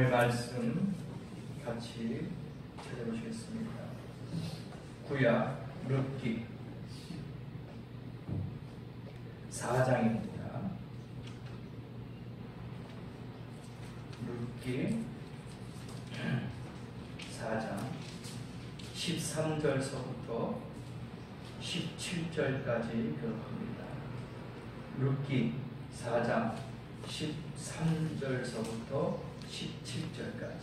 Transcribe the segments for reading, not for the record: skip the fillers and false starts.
하나님의 말씀 같이 찾아보시겠습니다. 구약 룻기 4장입니다. 룻기 4장 13절서부터 17절까지 기록합니다. 룻기 4장 13절서부터 17절까지.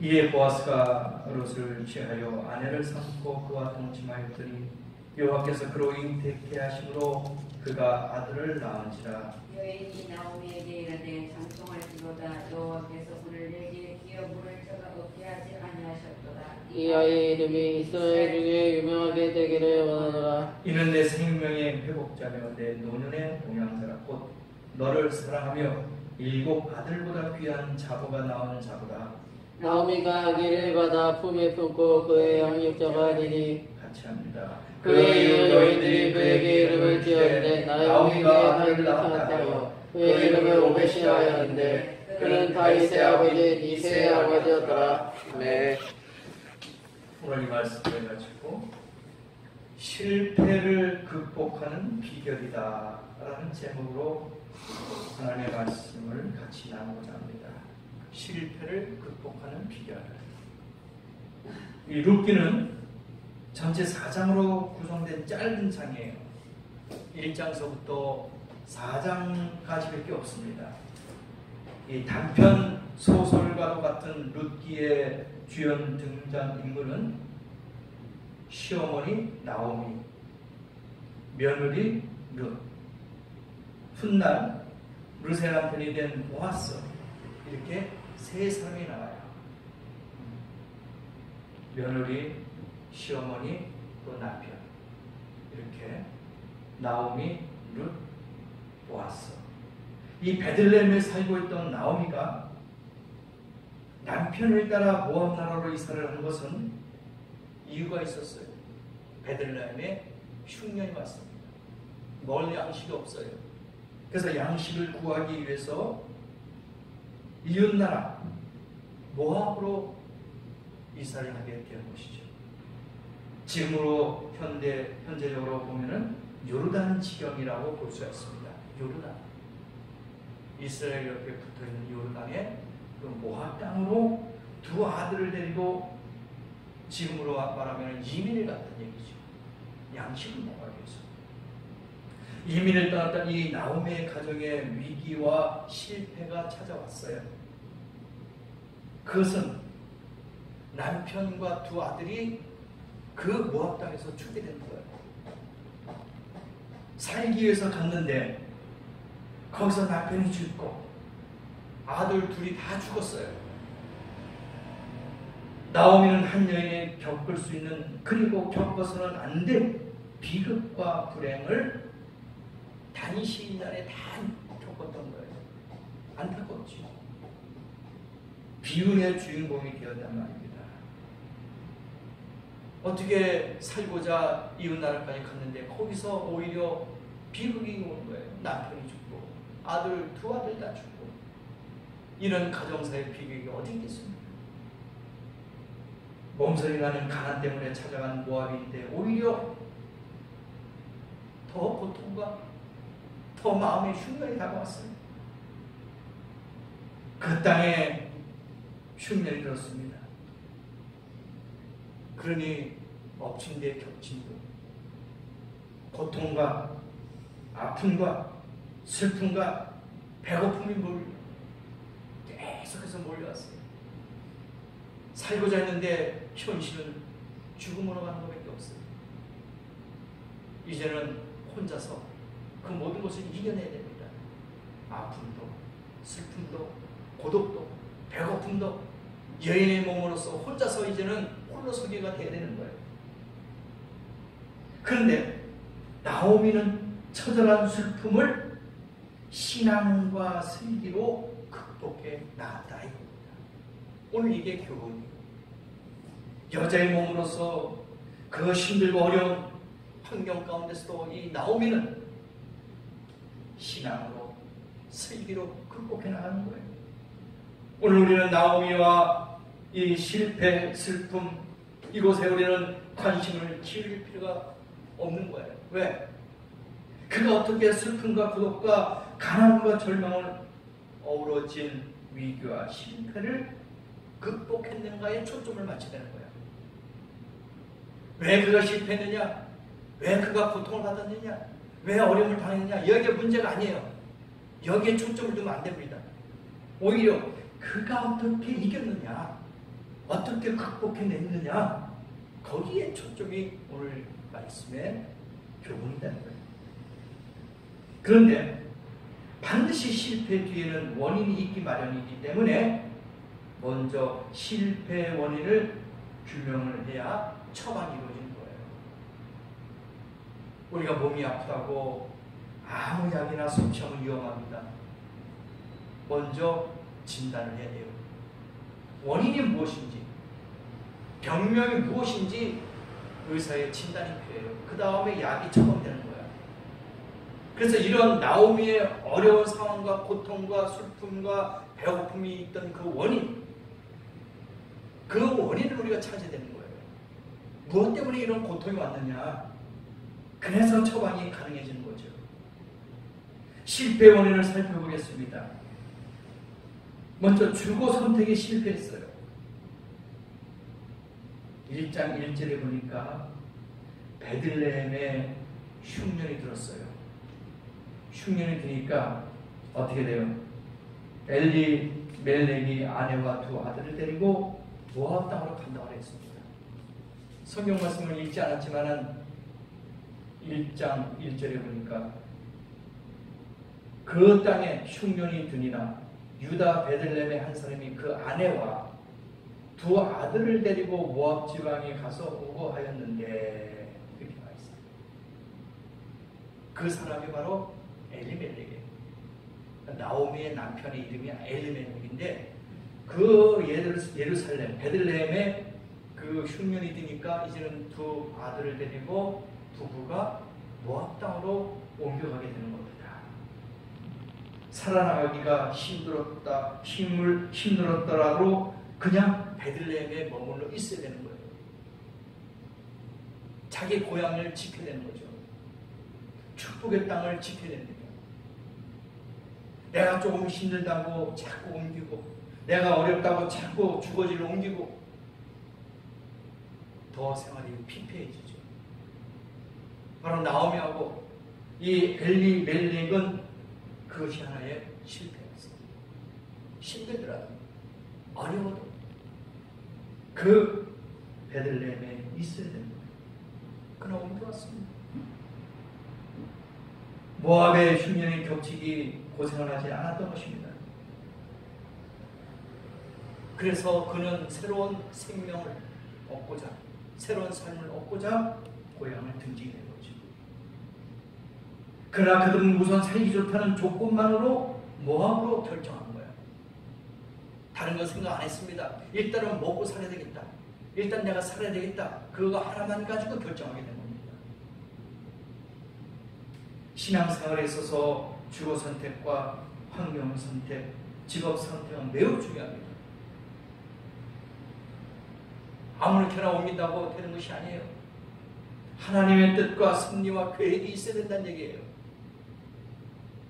이에 보아스가 롯을 취하여 아내를 삼고 그와 동침하였더니 여호와께서 그로 잉태케 하심으로 그가 아들을 낳은지라. 여인이 나오미에게 이르되 장성할지로다 여호와께서 오늘 내게 기업 물을 저가 없게 하지 아니하셨도다. 이 아이의 이름이 이스라엘 중에 유명하게 되기를 원하노라. 이는 내 생명의 회복자며 내 노년의 동양자라. 곧 너를 사랑하며 7 아들보다 귀한 자보가 나오는 자보다. 나오미가 아기를 받아 품에 품고 그의 양육자가 되니 같이 합니다. 그의 이웃 여인들이 그에게 이름을 지었는데 나오미가 아들을 낳았다며 그의 이름을 오벳이라 하였는데 그는 다윗의 아버지 이새의 아버지였더라. 네. 오늘 이 말씀을 가지고 실패를 극복하는 비결이다 라는 제목으로 하나님의 말씀을 같이 나누고자 합니다. 실패를 극복하는 비결. 이 룻기는 전체 4장으로 구성된 짧은 장이에요. 1장서부터 4장까지밖에 없습니다. 이 단편 소설과도 같은 룻기의 주연 등장 인물은 시어머니 나오미, 며느리 룻, 훗날 룻의 남편이 된 보아스, 이렇게 3사람이 나와요. 며느리, 시어머니, 또 남편, 이렇게 나오미, 룻, 보아스. 이 베들레헴에 살고 있던 나오미가 남편을 따라 모압 나라로 이사를 한 것은 이유가 있었어요. 베들레헴에 흉년이 왔습니다. 먹을 양식이 없어요. 그래서 양식을 구하기 위해서 이웃나라 모압으로 이사를 하게 된 것이죠. 지금으로 현재적으로 보면은 요르단 지경이라고 볼 수가 있습니다. 요르단. 이스라엘 옆에 붙어있는 요르단의 그 모압 땅으로 2 아들을 데리고 지금으로 말하면 이민을 갔다는 얘기죠. 양식을 먹기 위해서. 이민을 떠났던 이 나오미의 가정의 위기와 실패가 찾아왔어요. 그것은 남편과 2 아들이 그 모압 땅에서 죽게 된 거예요. 살기 위해서 갔는데 거기서 남편이 죽고 아들 2이 다 죽었어요. 나오미는 한 여인이 겪을 수 있는, 그리고 겪어서는 안 될 비극과 불행을 단시 안에 다 겪었던 거예요. 안타깝지. 비운의 주인공이 되었단 말입니다. 어떻게 살고자 이웃나라까지 갔는데 거기서 오히려 비극이 오는 거예요. 남편이 죽고 아들 2 아들 다 죽고. 이런 가정사의 비극이 어디 있겠습니까? 몸서리 나는 가난 때문에 찾아간 모압인데 오히려 더 고통과 더 마음의 흉년이 다가왔어요. 그 땅에 흉년이 들었습니다. 그러니 엎친 데 겹친 듯 고통과 아픔과 슬픔과 배고픔이 계속해서 몰려왔어요. 살고자 했는데 현실은 죽음으로 가는 것밖에 없어요. 이제는 혼자서 그 모든 것을 이겨내야 됩니다. 아픔도, 슬픔도, 고독도, 배고픔도 여인의 몸으로서 혼자서 이제는 홀로서기가 돼야 되는 거예요. 그런데 나오미는 처절한 슬픔을 신앙과 슬기로 극복해 나갔다 이겁니다. 오늘 이게 교훈이에요. 여자의 몸으로서 그 힘들고 어려운 환경 가운데서도 이 나오미는 신앙으로 슬기로 극복해 나가는 거예요. 오늘 우리는 나오미와 이 실패, 슬픔, 이곳에 우리는 관심을 기울일 필요가 없는 거예요. 왜? 그가 어떻게 슬픔과 고독과 가난과 절망을 어우러진 위기와 실패를 극복했는가에 초점을 맞춰야 되는 거예요. 왜 그가 실패했느냐? 왜 그가 고통을 받았느냐? 왜 어려움을 당했느냐? 여기에 문제가 아니에요. 여기에 초점을 두면 안 됩니다. 오히려 그가 어떻게 이겼느냐? 어떻게 극복해냈느냐? 거기에 초점이 오늘 말씀의 교훈이 되는 거예요. 그런데 반드시 실패 뒤에는 원인이 있기 마련이기 때문에 먼저 실패의 원인을 규명을 해야 처방이 이루어지는 거예요. 우리가 몸이 아프다고 아무 약이나 섭취하면 위험합니다. 먼저 진단을 해야 돼요. 원인이 무엇인지, 병명이 무엇인지 의사의 진단이 필요해요. 그 다음에 약이 처방되는 거예요. 그래서 이런 나오미의 어려운 상황과 고통과 슬픔과 배고픔이 있던 그 원인, 그 원인을 우리가 찾아야 되는 거예요. 무엇 때문에 이런 고통이 왔느냐? 그래서 처방이 가능해지는 거죠. 실패 원인을 살펴보겠습니다. 먼저 주거 선택이 실패했어요. 1장 1절에 보니까 베들레헴에 흉년이 들었어요. 흉년이 드니까 어떻게 돼요? 엘리멜렉이 아내와 두 아들을 데리고 모압 땅으로 간다고 했습니다. 성경 말씀을 읽지 않았지만은 1장 1절에 보니까 그 땅에 흉년이 드니나 유다 베들레헴의 한 사람이 그 아내와 두 아들을 데리고 모압 지방에 가서 오고 하였는데, 이렇게 나와 있어요. 그 사람이 바로 엘리멜렉이에요. 나오미의 남편의 이름이 엘리멜렉인데, 그 예루살렘 베들레헴에 그 흉년이 드니까 이제는 두 아들을 데리고 부부가 모압 땅으로 옮겨가게 되는 겁니다. 살아나가기가 힘들었더라도 그냥 베들레헴에 머물러 있어야 되는 거예요. 자기 고향을 지켜야 되는 거죠. 축복의 땅을 지켜야 됩니다. 내가 조금 힘들다고 자꾸 옮기고, 내가 어렵다고 자꾸 주거지를 옮기고, 더 생활이 피폐해지죠. 바로 나오미하고 이 엘리멜렉은 그것이 하나의 실패였어요. 힘들더라도, 어려워도 그 베들레헴에 있어야 되는 거예요. 그러나 옮겨왔습니다. 모압의 흉년이 겹치기 고생을 하지 않았던 것입니다. 그래서 그는 새로운 생명을 얻고자, 새로운 삶을 얻고자 고향을 등지게 된 거죠. 그러나 그들은 우선 살기 좋다는 조건만으로 모압으로 결정한 거예요. 다른 거 생각 안 했습니다. 일단은 먹고 살아야 되겠다. 일단 내가 살아야 되겠다. 그거 하나만 가지고 결정하게 된 겁니다. 신앙생활에 있어서 주거 선택과 환경 선택, 직업 선택은 매우 중요합니다. 아무렇게나 옮긴다고 되는 것이 아니에요. 하나님의 뜻과 섭리와 계획이 있어야 된다는 얘기예요.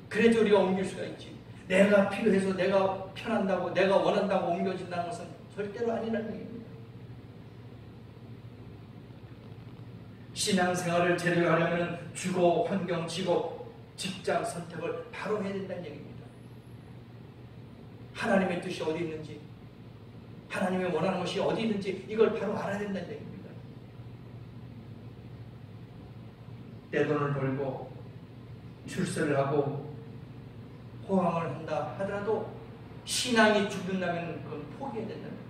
그래도 우리가 옮길 수가 있지. 내가 필요해서, 내가 편한다고, 내가 원한다고 옮겨진다는 것은 절대로 아니라는 얘기입니다. 신앙생활을 제대로 하려면 주거, 환경, 직업, 직장 선택을 바로 해야 된다는 얘기입니다. 하나님의 뜻이 어디 있는지, 하나님의 원하는 것이 어디 있는지 이걸 바로 알아야 된다는 얘기입니다. 떼돈을 벌고 출세를 하고 호황을 한다 하더라도 신앙이 죽는다면 그건 포기해야 된다는 거예요.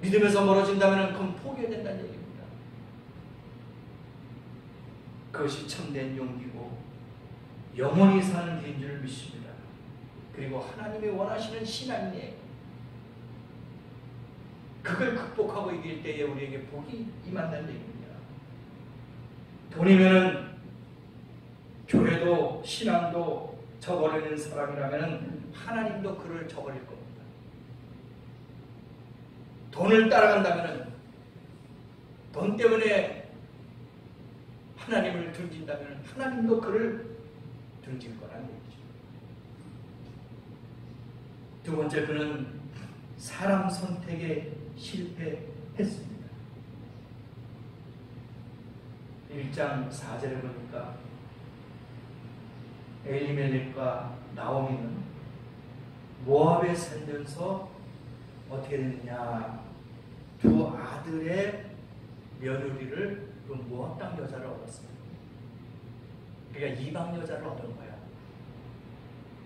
믿음에서 멀어진다면 그건 포기해야 된다는 얘기입니다. 그것이 참된 용기고 영원히 사는 길인 줄 믿습니다. 그리고 하나님이 원하시는 신앙이에요. 그걸 극복하고 이길 때에 우리에게 복이 임한다는 얘기입니다. 돈이면은 교회도 신앙도 저버리는 사람이라면 하나님도 그를 저버릴 겁니다. 돈을 따라간다면, 돈 때문에 하나님을 등진다면 하나님도 그를 등질 거라는 얘기죠. 두 번째, 그는 사람 선택에 실패했습니다. 1장 4절에 보니까 엘리멜렉과 나오미는 모압에 살면서 어떻게 됐느냐, 두 아들의 며느리를 그 모압 땅 여자를 얻었어요. 그러니까 이방 여자를 얻은 거야.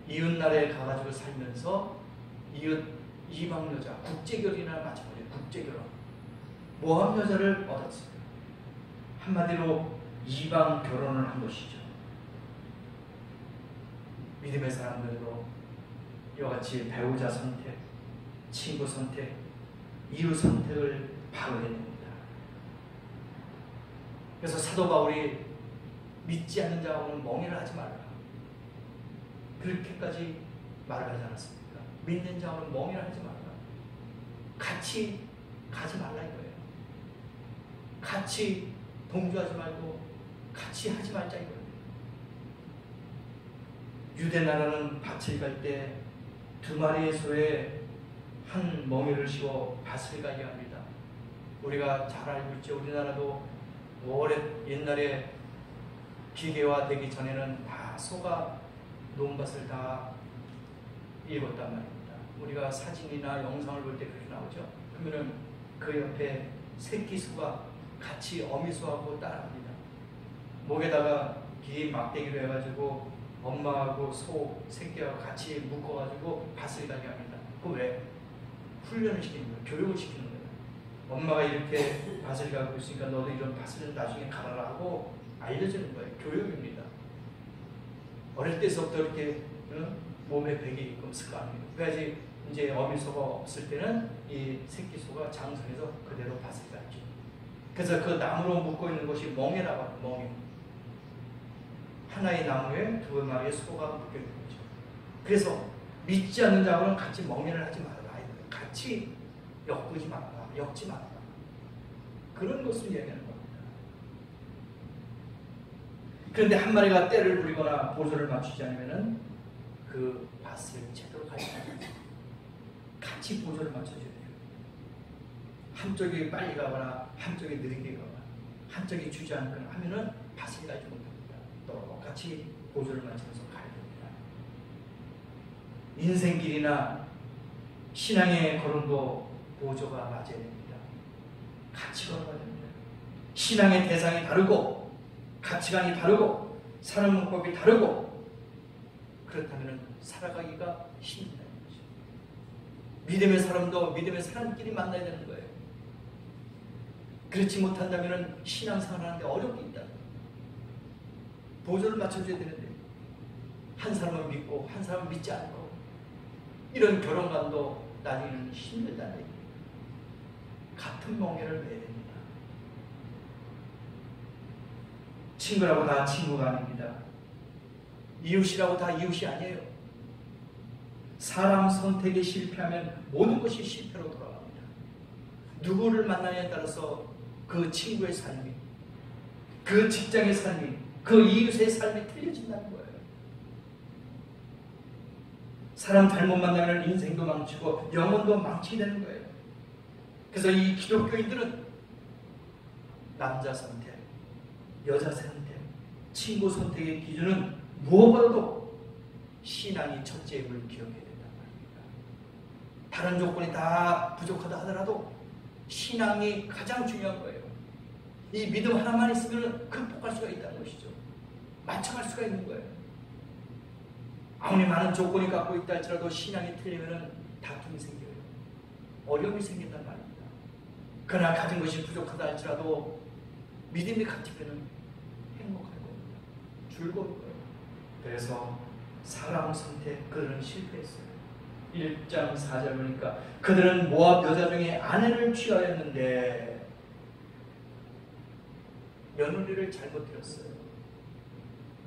이웃 나라에 가가지고 살면서 이방 여자, 국제결혼이나 마찬가지예요. 국제결혼. 모압 여자를 얻었어요. 한마디로 이방 결혼을 한 것이죠. 믿음의 사람들도 이와 같이 배우자 선택, 친구 선택, 이웃 선택을 바로 해야 됩니다. 그래서 사도 바울이 믿지 않는 자하고는 멍해를 하지 말라, 그렇게까지 말을 하지 않았습니까? 믿는 자하고는 멍해를 하지 말라, 같이 가지 말라 이거예요. 같이 동조하지 말고 같이 하지 말자 이거예요. 유대 나라는 밭을 갈 때 두 마리의 소에 한 멍에를 씌워 밭을 가게 합니다. 우리가 잘 알고 있죠. 우리나라도 오래 옛날에 기계화되기 전에는 다 소가 논밭을 다 읽었단 말입니다. 우리가 사진이나 영상을 볼 때 그렇게 나오죠. 그러면은 그 옆에 새끼 소가 같이 어미 소하고 따라갑니다. 목에다가 긴 막대기로 해가지고 엄마하고 소 새끼하고 같이 묶어가지고 밭을 가게 합니다. 그 왜? 훈련을 시키는 거예요. 교육을 시키는 거예요. 엄마가 이렇게 밭을 가고 있으니까 너도 이런 밭을 나중에 가라 하고 알려주는 거예요. 교육입니다. 어릴 때서부터 이렇게 몸에 백이 있고 습관입니다. 그래야지 이제 어미소가 없을 때는 이 새끼소가 장성해서 그대로 밭을 갔죠. 그래서 그 나무로 묶고 있는 것이 멍에라고 합니다. 멍에. 하나의 나무에 두 마리의 소가 묶여 있는 거죠. 그래서 믿지 않는 자하고는 같이 멍에를 하지 말아라. 같이 엮지 말아라. 엮지 말아라. 그런 것을 얘기하는 겁니다. 그런데 한 마리가 떼를 부리거나 보조를 맞추지 않으면 그 밭을 제대로 가지 않아요. 같이 보조를 맞춰줘야 돼요. 한쪽이 빨리 가거나 한쪽이 느리게 가거나 한쪽이 주지 않거나 하면은 밭을 가지 못합니다. 똑같이 보조를 맞춰서 가야 됩니다. 인생길이나 신앙의 걸음도 보조가 맞아야 됩니다. 같이 걸어가야 됩니다. 신앙의 대상이 다르고 가치관이 다르고 사는 문법이 다르고 그렇다면 살아가기가 힘들다는 거죠. 믿음의 사람도 믿음의 사람끼리 만나야 되는 거예요. 그렇지 못한다면 신앙생활 하는데 어렵게 있다. 보조를 맞춰줘야 되는데 한 사람은 믿고 한 사람은 믿지 않고 이런 결혼관도 나중에는 힘들다는 얘기예요. 같은 멍에를 매야 됩니다. 친구라고 다 친구가 아닙니다. 이웃이라고 다 이웃이 아니에요. 사람 선택에 실패하면 모든 것이 실패로 돌아갑니다. 누구를 만나냐에 따라서 그 친구의 삶이, 그 직장의 삶이, 그 이웃의 삶이 틀려진다는 거예요. 사람 잘못 만나면 인생도 망치고 영혼도 망치게 되는 거예요. 그래서 이 기독교인들은 남자 선택, 여자 선택, 친구 선택의 기준은 무엇보다도 신앙이 첫째임을 기억해야 된단 말입니다. 다른 조건이 다 부족하다 하더라도 신앙이 가장 중요한 거예요. 이 믿음 하나만 있으면 극복할 수가 있다는 것이죠. 맞춰갈 수가 있는 거예요. 아무리 많은 조건이 갖고 있다 할지라도 신앙이 틀리면 다툼이 생겨요. 어려움이 생긴단 말입니다. 그러나 가진 것이 부족하다 할지라도 믿음이 같으면 행복할 겁니다. 즐거울 거예요. 그래서 사람 선택, 그들은 실패했어요. 1장 4절 보니까 그들은 모압 여자 중에 아내를 취하였는데 며느리를 잘못 들였어요.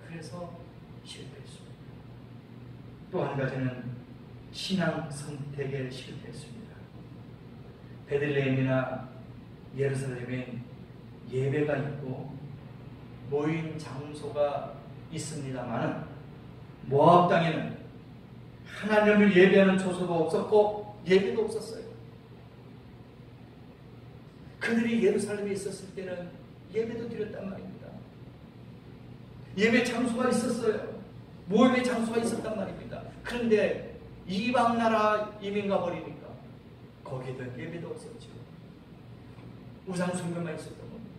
그래서 실패했습니다. 또 한 가지는 신앙 선택에 실패했습니다. 베들레헴이나 예루살렘에 예배가 있고 모임 장소가 있습니다만 모압 땅에는 하나님을 예배하는 초소도 없었고 예배도 없었어요. 그들이 예루살렘에 있었을 때는 예배도 드렸단 말입니다. 예배 장소가 있었어요. 모임의 장소가 있었단 말입니다. 그런데 이방 나라 이민 가버리니까 거기에도 예배도 없었죠. 우상 숭배만 있었던 겁니다.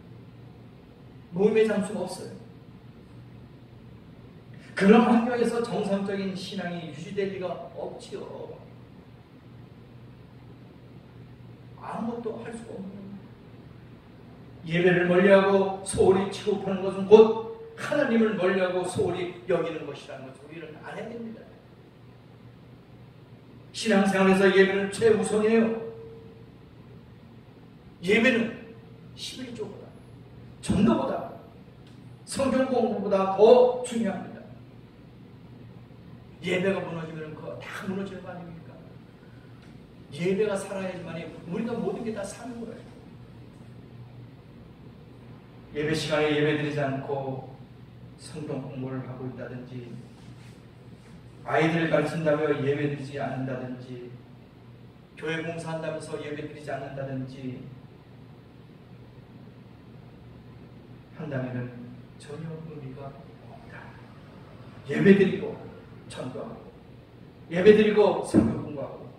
모임의 장소가 없어요. 그런 환경에서 정상적인 신앙이 유지될 리가 없지요. 아무것도 할 수가 없는 겁니다. 예배를 멀리하고 소홀히 취급하는 것은 곧 하나님을 멀리하고 소홀히 여기는 것이라는 것을 우리는 알아야 됩니다. 신앙생활에서 예배는 최우선이에요. 예배는 11조보다 전도보다 성경 공부보다 더 중요합니다. 예배가 무너지면 그거 다 무너지는 거 아닙니까? 예배가 살아야지만이 우리가 모든 게 다 사는 거예요. 예배 시간에 예배드리지 않고 성경 공부를 하고 있다든지 아이들을 가르친다며 예배드리지 않는다든지 교회 봉사한다면서 예배드리지 않는다든지 한다면 전혀 의미가 없다. 예배드리고 전도하고 예배드리고 성경 공부하고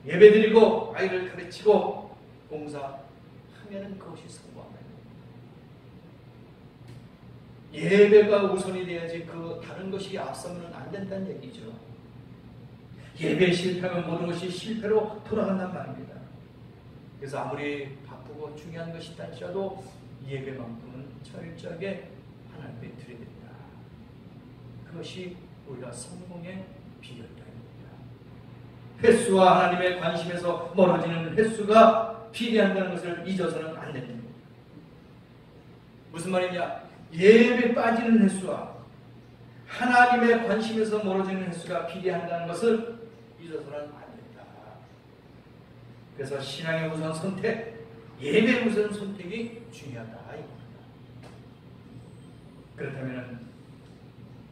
예배드리고 아이를 가르치고 봉사하면 그것이 성공합니다. 예배가 우선이 돼야지 그 다른 것이 앞서면 안 된다는 얘기죠. 예배에 실패하면 모든 것이 실패로 돌아간단 말입니다. 그래서 아무리 바쁘고 중요한 것이 있다 할지라도 예배만큼은 철저하게 하나님께 드려야 됩니다. 그것이 우리가 성공의 비결입니다. 횟수와 하나님의 관심에서 멀어지는 횟수가 비례한다는 것을 잊어서는 안 됩니다. 무슨 말이냐? 예배 빠지는 횟수와 하나님의 관심에서 멀어지는 횟수가 비례한다는 것을 잊어서는 안 된다. 그래서 신앙의 우선 선택, 예배의 우선 선택이 중요하다. 그렇다면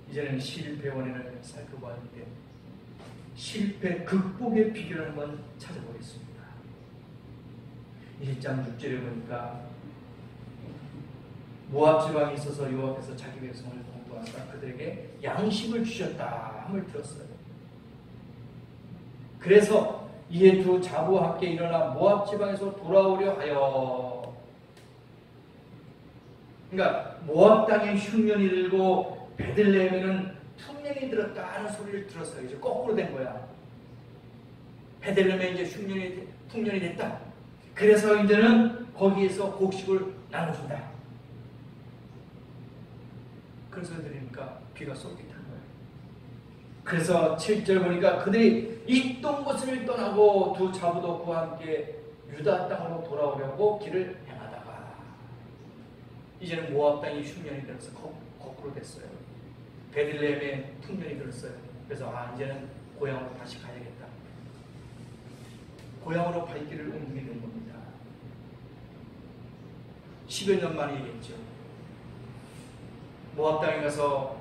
이제는 실패 원인을 살펴볼 때 실패 극복의 비결을 한번 찾아보겠습니다. 1장 6절에 보니까 모압 지방에 있어서 여호와께서 자기 백성을 공부하사 그들에게 양식을 주셨다 함을 들었어요. 그래서 이에 두 자부와 함께 일어나 모압 지방에서 돌아오려 하여. 그러니까 모압 땅에 흉년이 들고 베들레헴에는 풍년이 들었다 하는 소리를 들었어요. 이제 거꾸로 된 거야. 베들레헴에 이제 풍년이 됐다. 그래서 이제는 거기에서 곡식을 나눠준다. 그런 소리 들으니까 귀가 쏠깃한 거예요. 그래서 7절 보니까 그들이 있던 곳을 떠나고 두 자부도 그와 함께 유다 땅으로 돌아오려고 길을 행하다가 이제는 모압 땅이 흉년이 들어서 거꾸로 됐어요. 베들레헴에 풍년이 들었어요. 그래서 이제는 고향으로 다시 가야겠다. 고향으로 발길을 옮기는 겁니다. 10여 년 만이겠죠. 모압 땅에 가서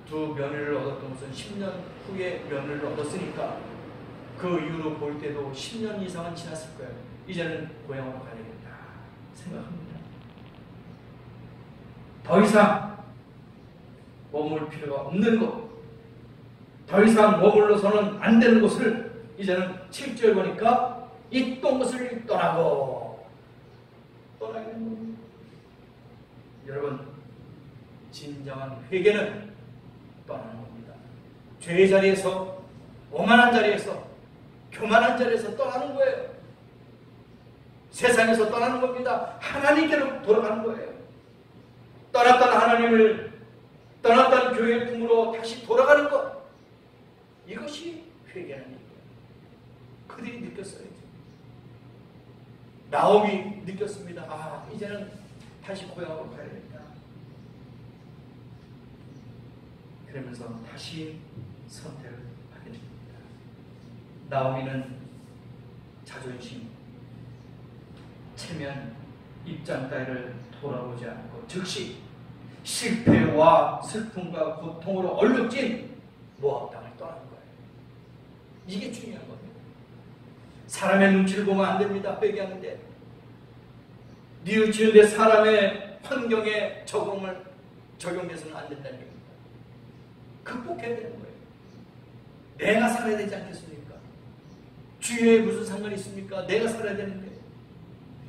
두 며느리를 얻었던 것은 10년 후에 며느리를 얻었으니까 그 이후로 볼 때도 10년 이상은 지났을 거예요. 이제는 고향으로 가야겠다 생각합니다. 더 이상 머물 필요가 없는 것, 더 이상 머물러서는 안 되는 곳을 이제는 7절 보니까 있던 것을 떠나고 떠나는 겁니다. 여러분, 진정한 회개는 떠나는 겁니다. 죄의 자리에서, 오만한 자리에서, 교만한 자리에서 떠나는 거예요. 세상에서 떠나는 겁니다. 하나님께로 돌아가는 거예요. 떠났던 하나님을, 떠났던 교회의 품으로 다시 돌아가는 것. 이것이 회개하는 일이에요. 그들이 느꼈어요. 나옴이 느꼈습니다. 이제는 다시 고향으로 가야겠다. 그러면서 다시 선택을 하게 됩니다. 나오미는 자존심, 체면, 입장 따위를 돌아보지 않고 즉시 실패와 슬픔과 고통으로 얼룩진 모압 땅을 떠나는 거예요. 이게 중요한 거예요. 사람의 눈치를 보면 안 됩니다. 회개하는데 뉘우치는데 사람의 환경에 적용돼서는 안 된다는 얘기입니다. 극복해야 되는 거예요. 내가 살아야 되지 않겠습니까? 주위에 무슨 상관이 있습니까? 내가 살아야 되는데,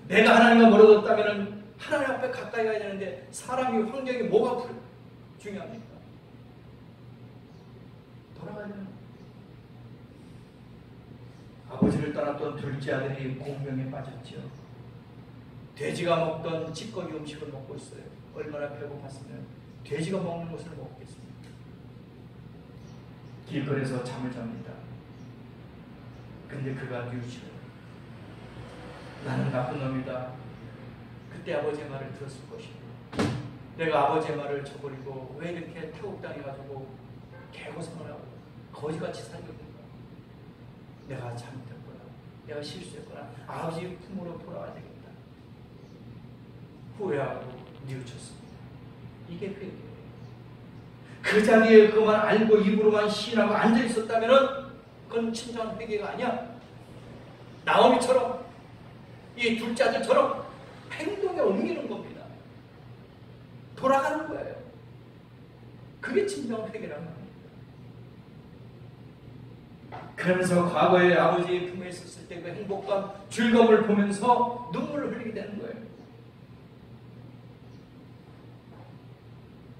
내가 하나님과 멀어졌다면 하나님 앞에 가까이 가야 되는데 사람이 환경이 뭐가 중요합니까? 돌아가야 되는 거예요. 아버지를 떠났던 둘째 아들이 공명에 빠졌죠. 돼지가 먹던 찌꺼기 음식을 먹고 있어요. 얼마나 배고팠으면 돼지가 먹는 것을 먹겠습니까? 길거리에서 잠을 잡니다. 근데 그가 뉘우치고 나는 나쁜 놈이다. 그때 아버지의 말을 들었을 것이고, 내가 아버지의 말을 저버리고 왜 이렇게 태국당해가지고 개고생을 하고 거지같이 살고 있는가? 내가 잘못했구나. 내가 실수했구나. 아버지 품으로 돌아가야 되겠다. 후회하고 뉘우쳤습니다. 이게 회개예요. 그 자리에 그만 알고 입으로만 시인하고 앉아있었다면 그건 진정한 회개가 아니야. 나오미처럼, 이 둘째 아들처럼 행동에 옮기는 겁니다. 돌아가는 거예요. 그게 진정한 회개라는 겁니다. 그러면서 과거에 아버지의 품에 있었을 때 그 행복감, 즐거움을 보면서 눈물을 흘리게 되는 거예요.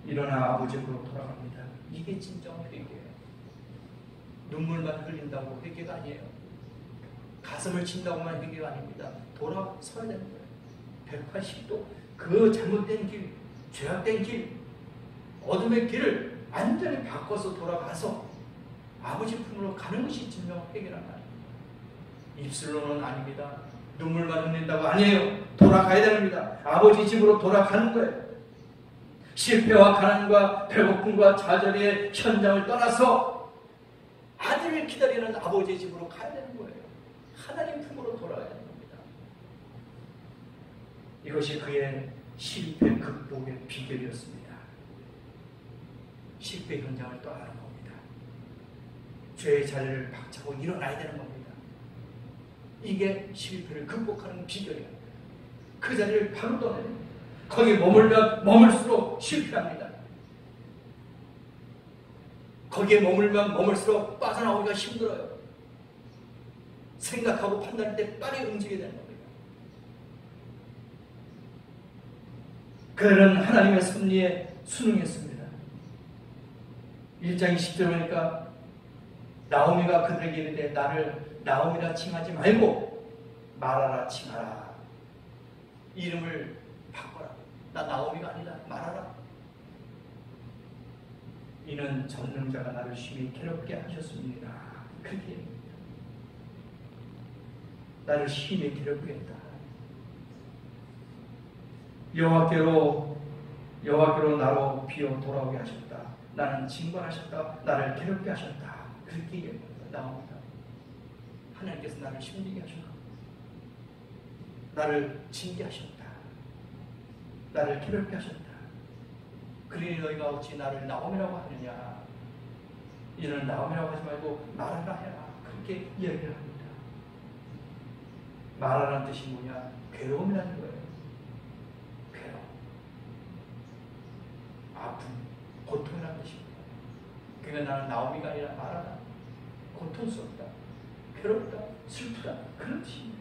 일어나 아버지로 돌아갑니다. 이게 진정한 회개예요. 눈물만 흘린다고 회개가 아니에요. 가슴을 친다고만 회개가 아닙니다. 돌아서야 되는 거예요. 180도 그 잘못된 길, 죄악된 길, 어둠의 길을 완전히 바꿔서 돌아가서 아버지 품으로 가는 것이 진정한 회개란 말입니다. 입술로는 아닙니다. 눈물만 흘린다고 아니에요. 돌아가야 됩니다. 아버지 집으로 돌아가는 거예요. 실패와 가난과 배고픔과 좌절의 현장을 떠나서 아들을 기다리는 아버지의 집으로 가야 되는 거예요. 하나님 품으로 돌아가야 되는 겁니다. 이것이 그의 실패 극복의 비결이었습니다. 실패 현장을 떠나는 겁니다. 죄의 자리를 박차고 일어나야 되는 겁니다. 이게 실패를 극복하는 비결이에요. 그 자리를 바로 떠나야 됩니다. 거기 머물면 머물수록 실패합니다. 거기에 머물면 머물수록 빠져나오기가 힘들어요. 생각하고 판단할 때 빨리 움직여야 되는 겁니다. 그들은 하나님의 섭리에 순응했습니다. 1장 20절 보니까 나오미가 그들에게 이르되 나를 나오미라 칭하지 말고 마라라 칭하라. 이름을 바꿔라. 나 나오미가 아니다. 말하라. 이는 전능자가 나를 심히 괴롭게 하셨습니다. 그렇게 얘기합니다. 나를 심히 괴롭게 했다. 여호와께로 나로 비어 돌아오게 하셨다. 나는 징벌하셨다. 나를 괴롭게 하셨다. 그렇게 얘기합니다. 나옵니다. 하나님께서 나를 힘들게 하셨다. 나를 징계하셨다. 나를 괴롭게 하셨다. 그러니 너희가 어찌 나를 나오미라고 하느냐. 이는 나오미라고 하지 말고 말하라 해라. 그렇게 이야기를 합니다. 말하라는 뜻이 뭐냐? 괴로움이라는 거예요. 괴로움. 아픔, 고통이라는 뜻입니다. 그러니까 나는 나오미가 아니라 말하라. 고통스럽다. 괴롭다. 슬프다. 그런 뜻입니다.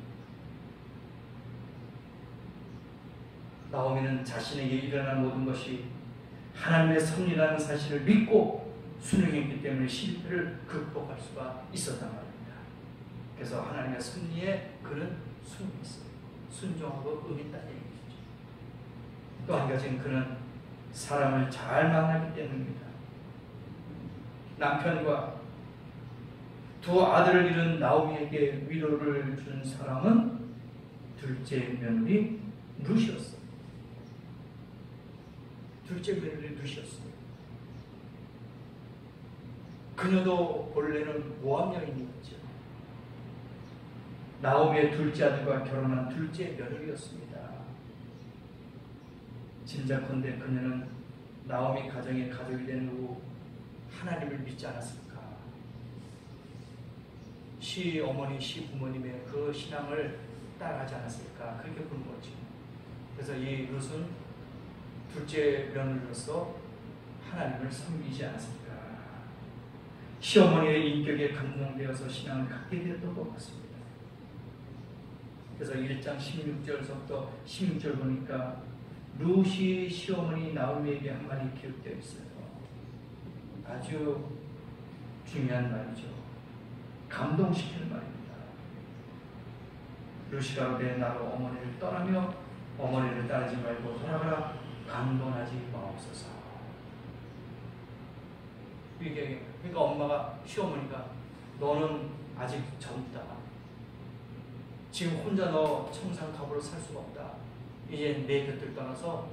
나오미는 자신에게 일어난 모든 것이 하나님의 섭리라는 사실을 믿고 순응했기 때문에 실패를 극복할 수가 있었단 말입니다. 그래서 하나님의 섭리에 그는 순응했어요. 순종하고 응했다는 얘기죠. 또 한 가지는 그는 사람을 잘 만나기 때문입니다. 남편과 두 아들을 잃은 나오미에게 위로를 준 사람은 둘째 며느리 룻이었어요. 둘째 며느리 룻이었어요. 그녀도 본래는 모압 여인이었죠. 나오미의 둘째 아들과 결혼한 둘째 며느리였습니다. 짐작컨대 그녀는 나오미 가정의 가족이 된 후 하나님을 믿지 않았을까? 시어머니, 시부모님의 그 신앙을 따라하지 않았을까? 그렇게 본 거죠. 그래서 이 룻은 둘째 며느리로서 하나님을 섬기지 않았을까? 시어머니의 인격에 감동되어서 신앙을 갖게 되었던 것 같습니다. 그래서 1장 16절부터 16절 보니까 룻이 시어머니 나오미에게 한 말이 기록되어 있어요. 아주 중요한 말이죠. 감동시키는 말입니다. 룻이 가로되 나로 어머니를 떠나며 어머니를 따르지 말고 돌아가라. 강론하지 마옵소서. 이게 그러니까 엄마가 시어머니가 너는 아직 젊다. 지금 혼자 너 청산갑으로 살 수가 없다. 이제 내 곁을 떠나서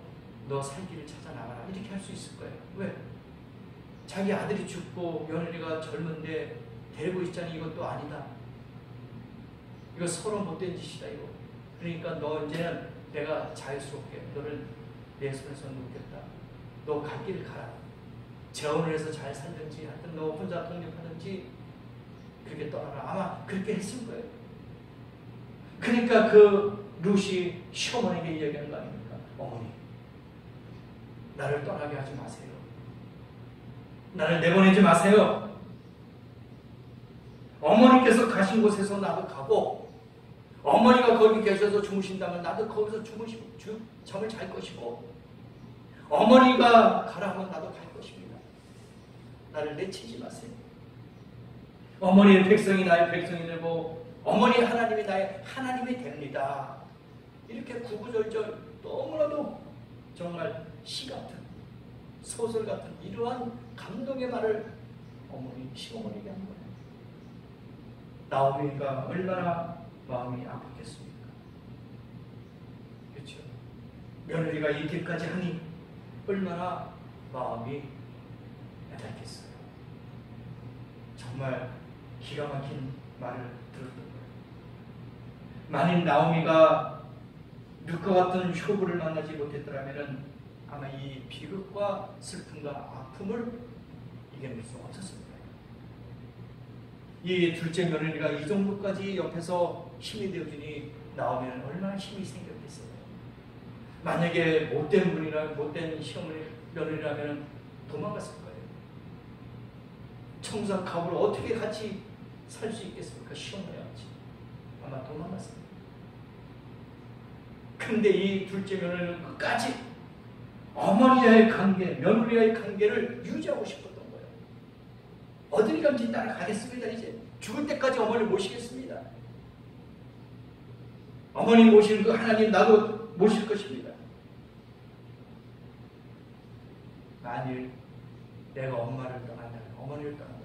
너 살 길을 찾아 나가라. 이렇게 할 수 있을 거예요. 왜? 자기 아들이 죽고 며느리가 젊은데 데리고 있자니 이것도 아니다. 이거 서로 못된 짓이다 이거. 그러니까 너 이제는 내가 자유스럽게 너를 내 손에서 놓겠다. 너 갈 길을 가라. 재혼을 해서 잘 살든지 하여튼 너 혼자 독립하든지 그렇게 떠나라. 아마 그렇게 했을 거예요. 그러니까 그 룻이 시어머니에게 이야기하는 거 아닙니까? 어머니, 나를 떠나게 하지 마세요. 나를 내보내지 마세요. 어머니께서 가신 곳에서 나도 가고 어머니가 거기 계셔서 주무신다면 나도 거기서 잠을 잘 것이고 어머니가 가라면 나도 갈 것입니다. 나를 내치지 마세요. 어머니의 백성이 나의 백성이 되고 어머니 하나님이 나의 하나님이 됩니다. 이렇게 구구절절 너무나도 정말 시 같은 소설 같은 이러한 감동의 말을 시어머니에게 한 거예요. 나오미가 얼마나 마음이 아팠겠습니까? 그렇죠? 며느리가 이 길까지 하니 얼마나 마음이 애달겠어요. 정말 기가 막힌 말을 들었던 거예요. 만일 나오미가 룻과 같은 효부를 만나지 못했더라면 아마 이 비극과 슬픔과 아픔을 이겨낼 수 없었을 거예요. 이 둘째 며느리가 이 정도까지 옆에서 힘이 되어주니 나오면 얼마나 힘이 생겼겠어요. 만약에 못된 분이나 못된 시어머니 며느리라면 도망갔을 거예요. 청산갑으로 어떻게 같이 살 수 있겠습니까? 시어머니와 같이. 아마 도망갔을 거예요. 근데 이 둘째 며느리는 끝까지 어머니와의 관계, 며느리와의 관계를 유지하고 싶었던 거예요. 어디를 간지 따라가겠습니다. 이제 죽을 때까지 어머니를 모시겠습니다. 어머니 모시는 그 하나님 나도 모실 것입니다. 만일 내가 엄마를 떠난다면, 어머니를 떠난다면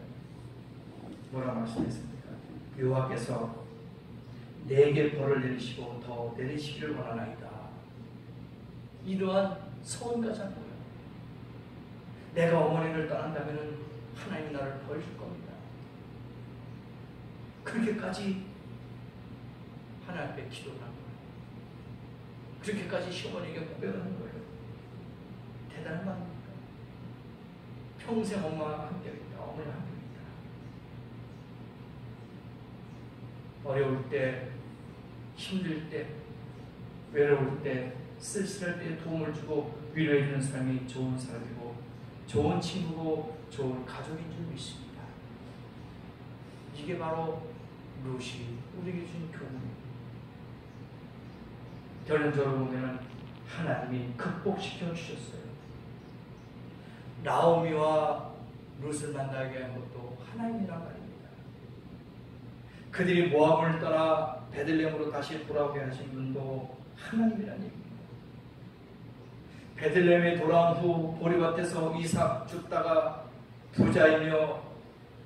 뭐라 말씀했습니까? 여호와께서 내게 벌을 내리시고 더 내리시기를 원하나이다. 이러한 소원까지 한 거예요. 내가 어머니를 떠난다면 하나님이 나를 벌 줄 겁니다. 그렇게까지 하나님 앞에 기도를 한 거예요. 그렇게까지 시어머니에게 고백을 한 거예요. 대단한 말입니까? 평생 엄마와 함께하겠다. 어머니와 함께하겠다. 어려울 때, 힘들 때, 외로울 때, 쓸쓸할 때 도움을 주고 위로해주는 사람이 좋은 사람이고 좋은 친구고 좋은 가족인 줄 믿습니다. 이게 바로 룻이 우리에게 준 교훈입니다. 결론적으로 보면 하나님이 극복시켜 주셨어요. 나오미와 룻을 만나게 한 것도 하나님이란 말입니다. 그들이 모압을 떠나 베들레헴으로 다시 돌아오게 하신 분도 하나님이란 얘기입니다. 베들레헴에 돌아온 후 보리밭에서 이삭 죽다가 부자이며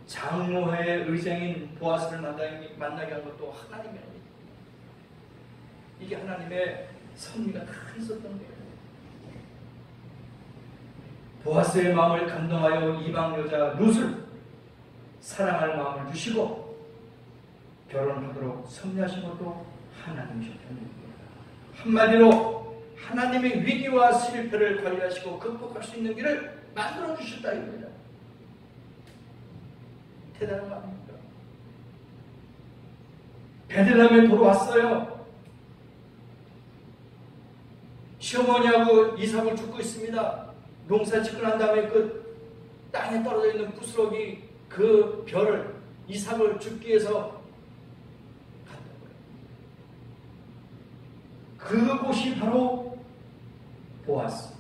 장로회의 의장인 보아스를 만나게 한 것도 하나님이란 얘기입니다. 이게 하나님의 섭리가 다 있었던 거예요. 보아스의 마음을 감동하여 이방 여자 룻을 사랑할 마음을 주시고 결혼하도록 섭리하신 것도 하나님이셨다는 얘기입니다. 한마디로 하나님의 위기와 실패를 관리하시고 극복할 수 있는 길을 만들어 주셨다 이겁니다. 대단한 거 아닙니까? 베들레헴에 돌아왔어요. 시어머니하고 이삭을 죽고 있습니다. 농사 짓고 난 다음에 그 땅에 떨어져 있는 부스러기 그 별을 이삭을 죽기 위해서 갔던 거예요. 그곳이 바로 보아스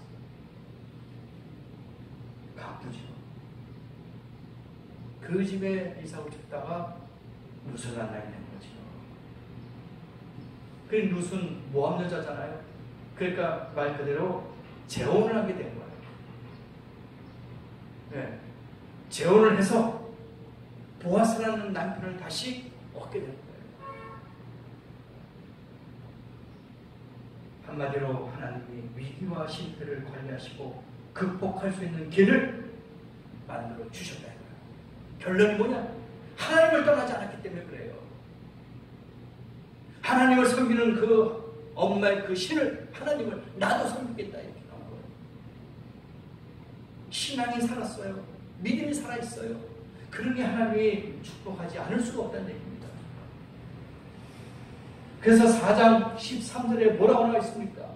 가부죠. 그 집에 이삭을 죽다가 룻을 만나게 된 거죠. 그 룻은 모함 여자잖아요. 그러니까 말 그대로 재혼을 하게 된 거예요. 네. 재혼을 해서 보아스라는 남편을 다시 얻게 된 거예요. 한마디로 하나님이 위기와 실패를 관리하시고 극복할 수 있는 길을 만들어 주셨다 이거예요. 결론이 뭐냐? 하나님을 떠나지 않았기 때문에 그래요. 하나님을 섬기는 그 엄마의 그 신을 하나님을 나도 섬기겠다 이렇게 나온 거예요. 신앙이 살았어요. 믿음이 살아있어요. 그러니 하나님이 축복하지 않을 수가 없다는 얘기입니다. 그래서 4장 13절에 뭐라고 나와 있습니까?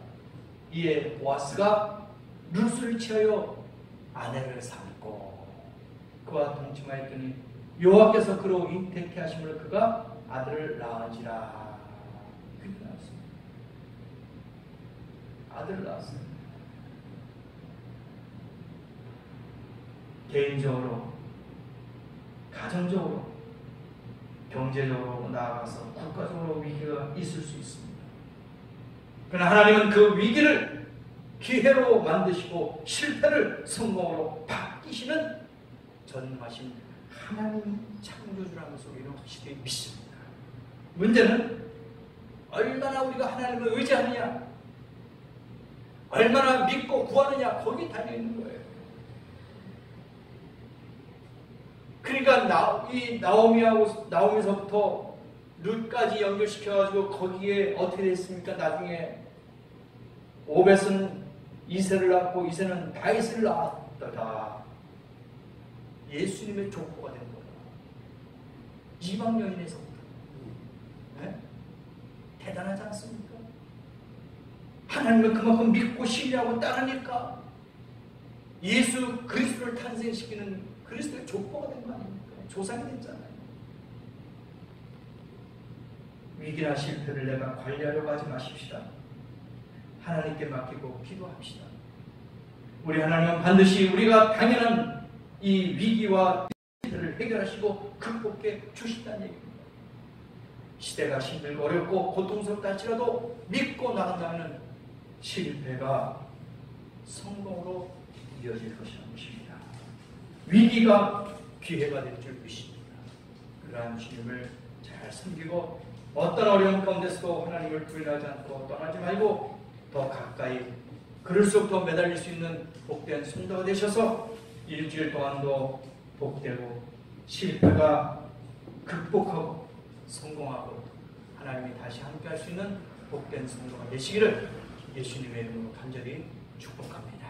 이에 보아스가 룻을 취하여 아내를 삼고 그와 동침하였더니 여호와께서 그로 잉태케 하심으로 그가 아들을 낳은지라. 그렇게 나왔습니다. 아들을 낳았어요. 개인적으로, 가정적으로, 경제적으로 나아가서 국가적으로 위기가 있을 수 있습니다. 그러나 하나님은 그 위기를 기회로 만드시고 실패를 성공으로 바뀌시는 전능하신 하나님 창조주라는 것을 우리는 확실히 믿습니다. 문제는 얼마나 우리가 하나님을 의지하느냐, 얼마나 믿고 구하느냐, 거기에 달려있는 거예요. 그러니까 이 나오미서부터 룻까지 연결시켜가지고 거기에 어떻게 됐습니까? 나중에 오벳은 이새를 낳고 이새는 다윗을 낳았다. 예수님의 족보가 된 거예요. 이방 여인에서부터. 네? 대단하지 않습니까? 하나님을 그만큼 믿고 신뢰하고 따르니까 예수 그리스도를 탄생시키는 그리스도의 족보가 된 거 아닙니까? 조상이 됐잖아요. 위기나 실패를 내가 관리하려고 하지 마십시다. 하나님께 맡기고 기도합시다. 우리 하나님은 반드시 우리가 당연한 이 위기와 실패를 해결하시고 극복해 주신다는 얘기입니다. 시대가 힘들고 어렵고 고통스럽다 할지라도 믿고 나간다면 실패가 성공으로 이어질 것이라는 것입니다. 위기가 기회가 될 줄 믿습니다. 그러한 주님을 잘 섬기고 어떤 어려움 가운데서도 하나님을 부인하지 않고 떠나지 말고 더 가까이 그럴수록 더 매달릴 수 있는 복된 성도가 되셔서 일주일 동안도 복되고 실패가 극복하고 성공하고 하나님이 다시 함께할 수 있는 복된 성도가 되시기를 예수님의 이름으로 간절히 축복합니다.